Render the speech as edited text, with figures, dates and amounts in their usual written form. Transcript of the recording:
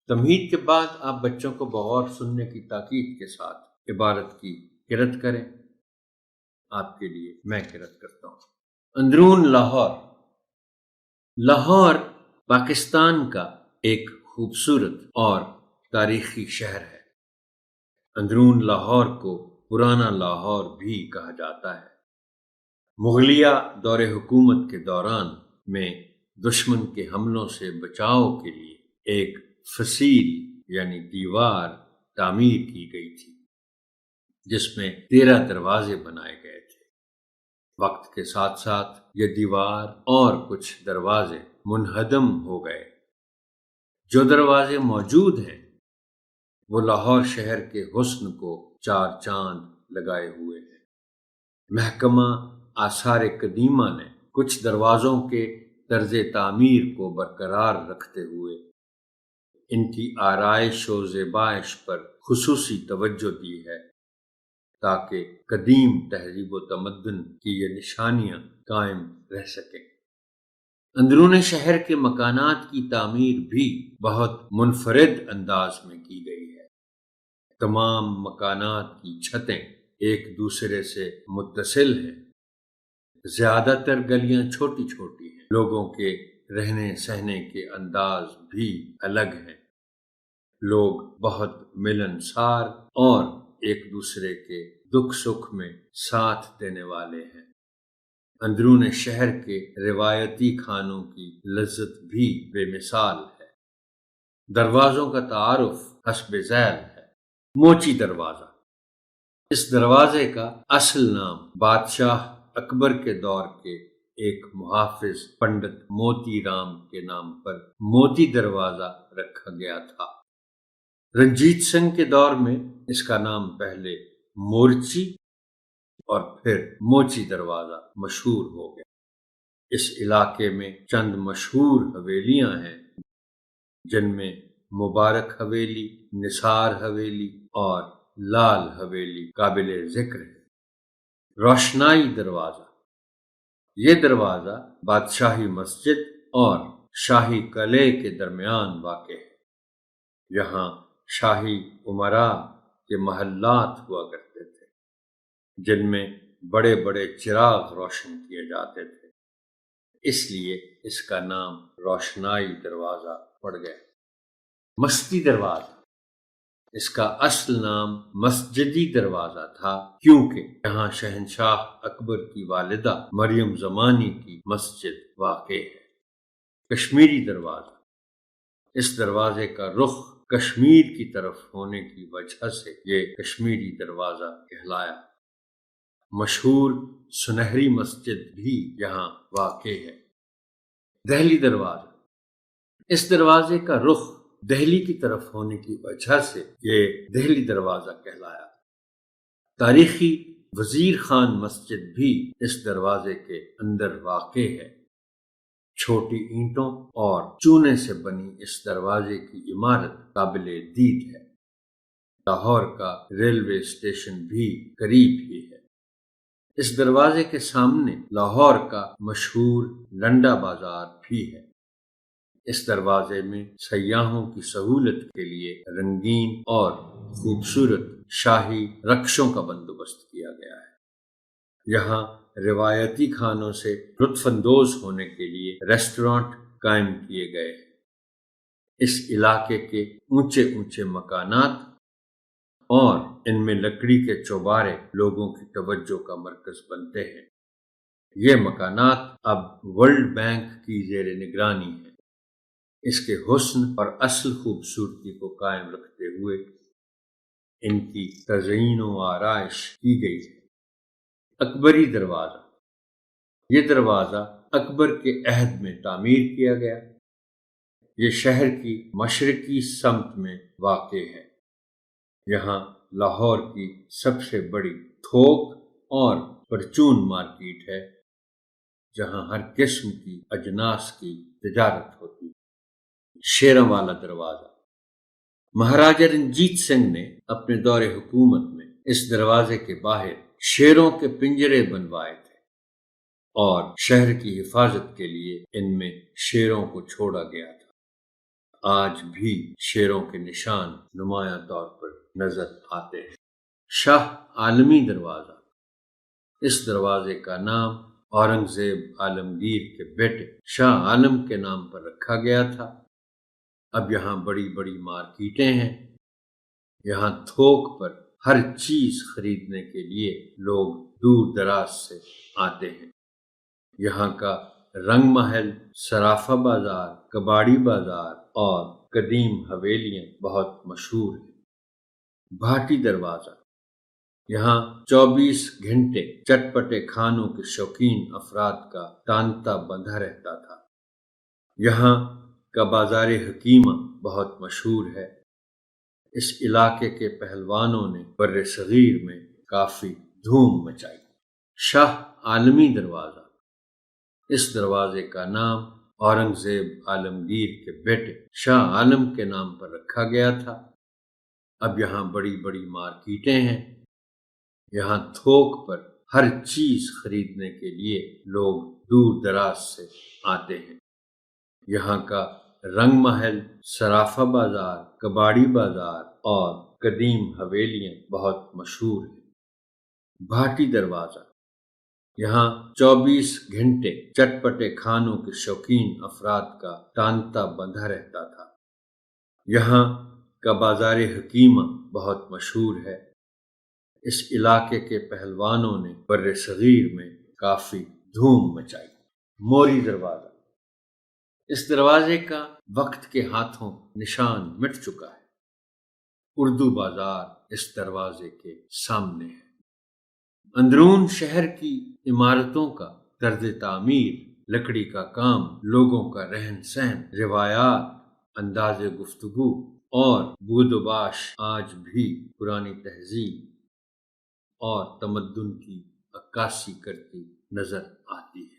تمہید کے بعد آپ بچوں کو بغور سننے کی تاکید کے ساتھ عبارت کی قرأت کریں۔ آپ کے لیے میں قرأت کرتا ہوں۔ اندرون لاہور۔ لاہور پاکستان کا ایک خوبصورت اور تاریخی شہر ہے۔ اندرون لاہور کو پرانا لاہور بھی کہا جاتا ہے۔ مغلیہ دور حکومت کے دوران میں دشمن کے حملوں سے بچاؤ کے لیے ایک فصیل یعنی دیوار تعمیر کی گئی تھی، جس میں 13 دروازے بنائے گئے تھے۔ وقت کے ساتھ ساتھ یہ دیوار اور کچھ دروازے منہدم ہو گئے۔ جو دروازے موجود ہیں وہ لاہور شہر کے حسن کو 4 چاند لگائے ہوئے ہیں۔ محکمہ آثار قدیمہ نے کچھ دروازوں کے طرز تعمیر کو برقرار رکھتے ہوئے ان کی آرائش و زیبائش پر خصوصی توجہ دی ہے تاکہ قدیم تہذیب و تمدن کی یہ نشانیاں قائم رہ سکیں۔ اندرون شہر کے مکانات کی تعمیر بھی بہت منفرد انداز میں کی گئی ہے۔ تمام مکانات کی چھتیں ایک دوسرے سے متصل ہیں۔ زیادہ تر گلیاں چھوٹی چھوٹی ہیں۔ لوگوں کے رہنے سہنے کے انداز بھی الگ ہیں۔ لوگ بہت ملنسار اور ایک دوسرے کے دکھ سکھ میں ساتھ دینے والے ہیں۔ اندرون شہر کے روایتی کھانوں کی لذت بھی بے مثال ہے۔ دروازوں کا تعارف حسب ذیل ہے۔ موچی دروازہ۔ اس دروازے کا اصل نام بادشاہ اکبر کے دور کے ایک محافظ پنڈت موتی رام کے نام پر موتی دروازہ رکھا گیا تھا۔ رنجیت سنگھ کے دور میں اس کا نام پہلے مورچی اور پھر موچی دروازہ مشہور ہو گیا۔ اس علاقے میں چند مشہور حویلیاں ہیں، جن میں مبارک حویلی، نثار حویلی اور لال حویلی قابل ذکر ہے۔ روشنائی دروازہ۔ یہ دروازہ بادشاہی مسجد اور شاہی قلعے کے درمیان واقع ہے۔ یہاں شاہی امراء کے محلات ہوا کرتے تھے، جن میں بڑے بڑے چراغ روشن کیے جاتے تھے، اس لیے اس کا نام روشنائی دروازہ پڑ گیا۔ مستی دروازہ۔ اس کا اصل نام مسجدی دروازہ تھا، کیونکہ یہاں شہنشاہ اکبر کی والدہ مریم زمانی کی مسجد واقع ہے۔ کشمیری دروازہ۔ اس دروازے کا رخ کشمیر کی طرف ہونے کی وجہ سے یہ کشمیری دروازہ کہلایا۔ مشہور سنہری مسجد بھی یہاں واقع ہے۔ دہلی دروازہ۔ اس دروازے کا رخ دہلی کی طرف ہونے کی وجہ سے یہ دہلی دروازہ کہلایا۔ تاریخی وزیر خان مسجد بھی اس دروازے کے اندر واقع ہے۔ چھوٹی اینٹوں اور چونے سے بنی اس دروازے کی عمارت قابل دید ہے۔ لاہور کا ریلوے اسٹیشن بھی قریب ہی ہے۔ اس دروازے کے سامنے لاہور کا مشہور لنڈا بازار بھی ہے۔ اس دروازے میں سیاحوں کی سہولت کے لیے رنگین اور خوبصورت شاہی رکشوں کا بندوبست کیا گیا ہے۔ یہاں روایتی کھانوں سے لطف اندوز ہونے کے لیے ریسٹورانٹ قائم کیے گئے ہیں۔ اس علاقے کے اونچے اونچے مکانات اور ان میں لکڑی کے چوبارے لوگوں کی توجہ کا مرکز بنتے ہیں۔ یہ مکانات اب ورلڈ بینک کی زیر نگرانی ہیں۔ اس کے حسن اور اصل خوبصورتی کو قائم رکھتے ہوئے ان کی تزئین و آرائش کی گئی ہے۔ اکبری دروازہ۔ یہ دروازہ اکبر کے عہد میں تعمیر کیا گیا۔ یہ شہر کی مشرقی سمت میں واقع ہے۔ یہاں لاہور کی سب سے بڑی تھوک اور پرچون مارکیٹ ہے، جہاں ہر قسم کی اجناس کی تجارت ہوتی ہے۔ شیروں والا دروازہ۔ مہاراجہ رنجیت سنگھ نے اپنے دور حکومت میں اس دروازے کے باہر شیروں کے پنجرے بنوائے تھے اور شہر کی حفاظت کے لیے ان میں شیروں کو چھوڑا گیا تھا۔ آج بھی شیروں کے نشان نمایاں طور پر نظر آتے ہیں۔ شاہ عالمی دروازہ، اس دروازے کا نام اورنگزیب عالمگیر کے بیٹے شاہ عالم کے نام پر رکھا گیا تھا۔ اب یہاں بڑی بڑی مارکیٹیں ہیں، یہاں تھوک پر ہر چیز خریدنے کے لیے لوگ دور دراز سے آتے ہیں۔ یہاں کا رنگ محل، صرافہ بازار، کباڑی بازار اور قدیم حویلیاں بہت مشہور ہیں۔ بھاٹی دروازہ، یہاں 24 گھنٹے چٹپٹے کھانوں کے شوقین افراد کا تانتا بندھا رہتا تھا۔ یہاں کا بازار حکیمہ بہت مشہور ہے۔ اس علاقے کے پہلوانوں نے بر صغیر میں کافی دھوم مچائی۔ شاہ عالمی دروازہ، اس دروازے کا نام اورنگزیب عالمگیر کے بیٹے شاہ عالم کے نام پر رکھا گیا تھا۔ اب یہاں بڑی بڑی مارکیٹیں ہیں، یہاں تھوک پر ہر چیز خریدنے کے لیے لوگ دور دراز سے آتے ہیں۔ یہاں کا رنگ محل، صرافہ بازار، کباڑی بازار اور قدیم حویلیاں بہت مشہور ہیں۔ بھاٹی دروازہ، یہاں 24 گھنٹے چٹپٹے کھانوں کے شوقین افراد کا تانتا بندھا رہتا تھا۔ یہاں کا بازار حکیمہ بہت مشہور ہے۔ اس علاقے کے پہلوانوں نے بر صغیر میں کافی دھوم مچائی۔ موری دروازہ، اس دروازے کا وقت کے ہاتھوں نشان مٹ چکا ہے۔ اردو بازار اس دروازے کے سامنے ہے۔ اندرون شہر کی عمارتوں کا طرز تعمیر، لکڑی کا کام، لوگوں کا رہن سہن، روایات، انداز گفتگو اور بود و باش آج بھی پرانی تہذیب اور تمدن کی عکاسی کرتی نظر آتی ہے۔